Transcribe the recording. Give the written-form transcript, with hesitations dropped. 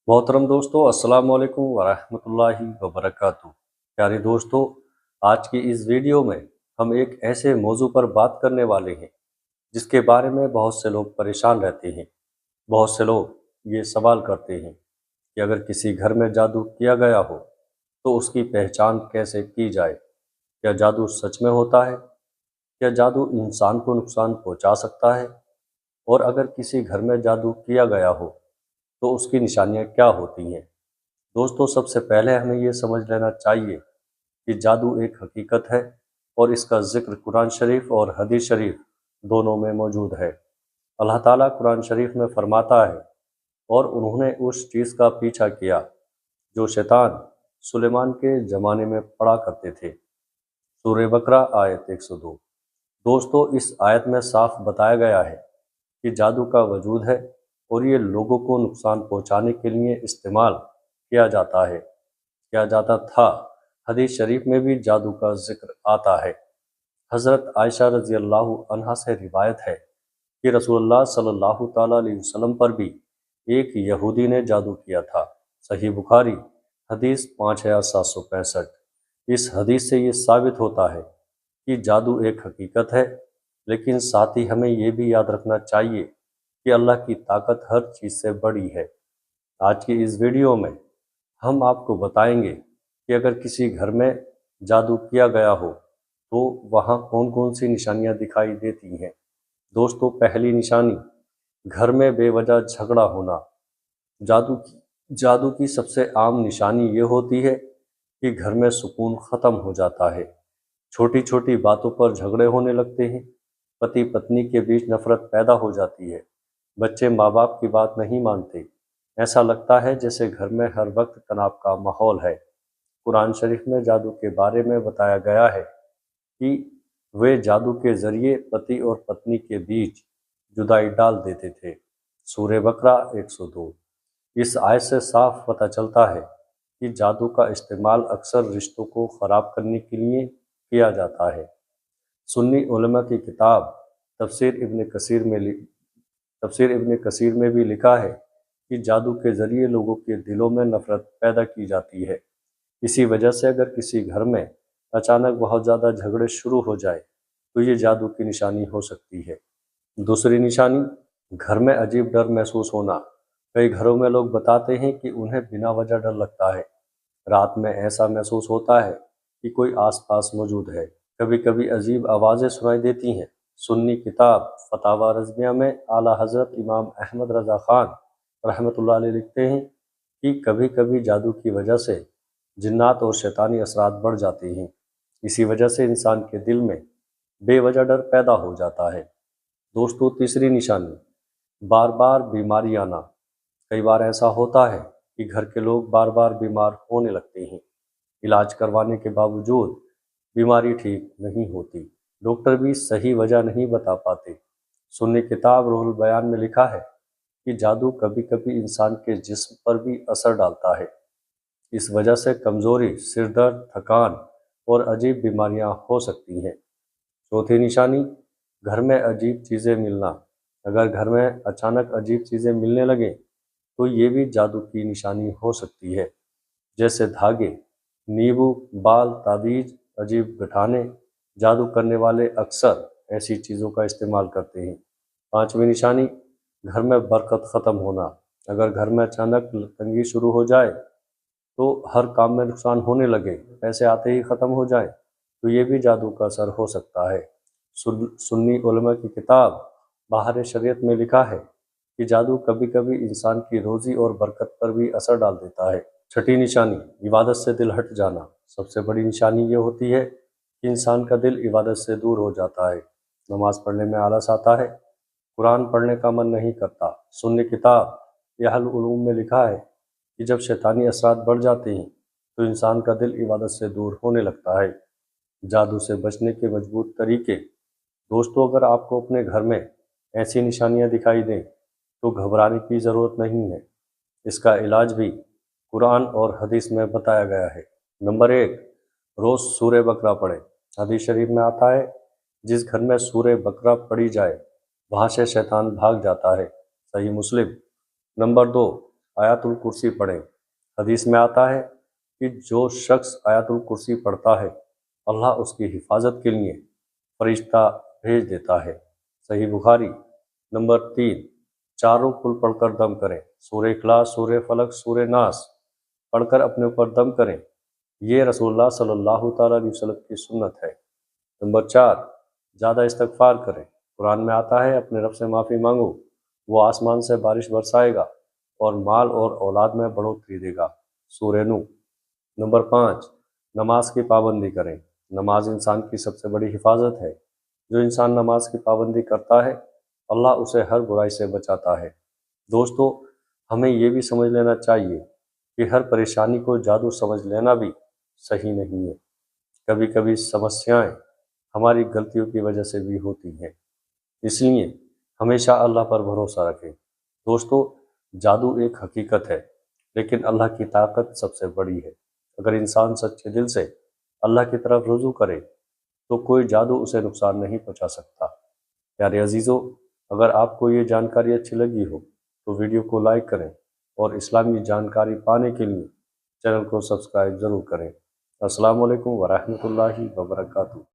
मोहतरम दोस्तों, अस्सलाम वालेकुम वरहमतुल्लाहि वबरकातुहू। प्यारे दोस्तों, आज की इस वीडियो में हम एक ऐसे मौजू पर बात करने वाले हैं जिसके बारे में बहुत से लोग परेशान रहते हैं। बहुत से लोग ये सवाल करते हैं कि अगर किसी घर में जादू किया गया हो तो उसकी पहचान कैसे की जाए। क्या जादू सच में होता है? क्या जादू इंसान को नुकसान पहुंचा सकता है? और अगर किसी घर में जादू किया गया हो तो उसकी निशानियां क्या होती हैं? दोस्तों, सबसे पहले हमें ये समझ लेना चाहिए कि जादू एक हकीकत है और इसका जिक्र कुरान शरीफ और हदीस शरीफ दोनों में मौजूद है। अल्लाह ताला कुरान शरीफ में फरमाता है, और उन्होंने उस चीज़ का पीछा किया जो शैतान सुलेमान के ज़माने में पढ़ा करते थे। सूरह बकरा आयत 102। दोस्तों, इस आयत में साफ बताया गया है कि जादू का वजूद है और ये लोगों को नुकसान पहुंचाने के लिए इस्तेमाल किया जाता है, किया जाता था। हदीस शरीफ में भी जादू का जिक्र आता है। हज़रत आयशा रज़ी अल्लाह अन्हा से रिवायत है कि रसूलुल्लाह सल्लल्लाहु ताला अलैहि वसल्लम पर भी एक यहूदी ने जादू किया था। सही बुखारी हदीस 5765। इस हदीस से ये साबित होता है कि जादू एक हकीकत है, लेकिन साथ ही हमें ये भी याद रखना चाहिए कि अल्लाह की ताकत हर चीज़ से बड़ी है। आज की इस वीडियो में हम आपको बताएंगे कि अगर किसी घर में जादू किया गया हो तो वहाँ कौन कौन सी निशानियाँ दिखाई देती हैं। दोस्तों, पहली निशानी, घर में बेवजह झगड़ा होना। जादू की सबसे आम निशानी ये होती है कि घर में सुकून ख़त्म हो जाता है। छोटी छोटी बातों पर झगड़े होने लगते हैं। पति पत्नी के बीच नफरत पैदा हो जाती है। बच्चे माँ बाप की बात नहीं मानते। ऐसा लगता है जैसे घर में हर वक्त तनाव का माहौल है। कुरान शरीफ में जादू के बारे में बताया गया है कि वे जादू के जरिए पति और पत्नी के बीच जुदाई डाल देते थे। सूरह बकरा 102। इस आयत से साफ पता चलता है कि जादू का इस्तेमाल अक्सर रिश्तों को ख़राब करने के लिए किया जाता है। सुन्नी उलमा की किताब तफसीर इब्न कसीर में भी लिखा है कि जादू के ज़रिए लोगों के दिलों में नफ़रत पैदा की जाती है। इसी वजह से अगर किसी घर में अचानक बहुत ज़्यादा झगड़े शुरू हो जाए तो ये जादू की निशानी हो सकती है। दूसरी निशानी, घर में अजीब डर महसूस होना। कई घरों में लोग बताते हैं कि उन्हें बिना वजह डर लगता है। रात में ऐसा महसूस होता है कि कोई आसपास मौजूद है। कभी कभी अजीब आवाज़ें सुनाई देती हैं। सुन्नी किताब फतावा रज़विया में आला हज़रत इमाम अहमद रज़ा ख़ान रहमतुल्लाह अलैह लिखते हैं कि कभी कभी जादू की वजह से जिन्नात और शैतानी असरात बढ़ जाते हैं। इसी वजह से इंसान के दिल में बेवजह डर पैदा हो जाता है। दोस्तों, तीसरी निशानी, बार बार बीमारी आना। कई बार ऐसा होता है कि घर के लोग बार बार बीमार होने लगते हैं। इलाज करवाने के बावजूद बीमारी ठीक नहीं होती। डॉक्टर भी सही वजह नहीं बता पाते। सुन्नी किताब रूहुल बयान में लिखा है कि जादू कभी कभी इंसान के जिस्म पर भी असर डालता है। इस वजह से कमज़ोरी, सिर दर्द, थकान और अजीब बीमारियां हो सकती हैं। चौथी निशानी, घर में अजीब चीज़ें मिलना। अगर घर में अचानक अजीब चीज़ें मिलने लगें तो ये भी जादू की निशानी हो सकती है, जैसे धागे, नींबू, बाल, ताबीज़, अजीब गठाने। जादू करने वाले अक्सर ऐसी चीज़ों का इस्तेमाल करते हैं। पांचवी निशानी, घर में बरकत ख़त्म होना। अगर घर में अचानक तंगी शुरू हो जाए तो हर काम में नुकसान होने लगे, पैसे आते ही ख़त्म हो जाए, तो ये भी जादू का असर हो सकता है। सुन्नी उलमा की किताब बहार शरीयत में लिखा है कि जादू कभी कभी इंसान की रोज़ी और बरकत पर भी असर डाल देता है। छठी निशानी, इबादत से दिल हट जाना। सबसे बड़ी निशानी ये होती है कि इंसान का दिल इबादत से दूर हो जाता है। नमाज पढ़ने में आलस आता है, कुरान पढ़ने का मन नहीं करता। सुन्नी किताब यहल उलूम में लिखा है कि जब शैतानी असरात बढ़ जाते हैं तो इंसान का दिल इबादत से दूर होने लगता है। जादू से बचने के मजबूत तरीके। दोस्तों, अगर आपको अपने घर में ऐसी निशानियां दिखाई दें तो घबराने की ज़रूरत नहीं है। इसका इलाज भी कुरान और हदीस में बताया गया है। नंबर 1, रोज़ सूरह बकरा पढ़ें। हदीस शरीफ में आता है, जिस घर में सूरह बकरा पढ़ी जाए वहाँ से शैतान भाग जाता है। सही मुस्लिम। नंबर 2, आयतुल कुर्सी पढ़ें। हदीस में आता है कि जो शख्स आयतुल कुर्सी पढ़ता है अल्लाह उसकी हिफाजत के लिए फरिश्ता भेज देता है। सही बुखारी। नंबर 3, चारों कुल पढ़कर दम करें। सूरह इखलास, सूरह फलक, सूरह नास पढ़कर अपने ऊपर दम करें। ये रसूलुल्लाह सल्लल्लाहु ताला अलैहि वसल्लम की सुन्नत है। नंबर 4, ज़्यादा इस्तगफार करें। कुरान में आता है अपने रब से माफ़ी मांगो, वो आसमान से बारिश बरसाएगा और माल और औलाद में बढ़ोतरी देगा। सूरह नूह। नंबर 5, नमाज की पाबंदी करें। नमाज इंसान की सबसे बड़ी हिफाजत है। जो इंसान नमाज की पाबंदी करता है अल्लाह उसे हर बुराई से बचाता है। दोस्तों, हमें ये भी समझ लेना चाहिए कि हर परेशानी को जादू समझ लेना भी सही नहीं है। कभी कभी समस्याएं हमारी गलतियों की वजह से भी होती हैं, इसलिए हमेशा अल्लाह पर भरोसा रखें। दोस्तों, जादू एक हकीकत है, लेकिन अल्लाह की ताकत सबसे बड़ी है। अगर इंसान सच्चे दिल से अल्लाह की तरफ रुजू करे तो कोई जादू उसे नुकसान नहीं पहुंचा सकता। प्यारे अजीज़ों, अगर आपको ये जानकारी अच्छी लगी हो तो वीडियो को लाइक करें और इस्लामी जानकारी पाने के लिए चैनल को सब्सक्राइब ज़रूर करें। अस्सलाम वालेकुम वरहमतुल्लाहि वबरकातुहू।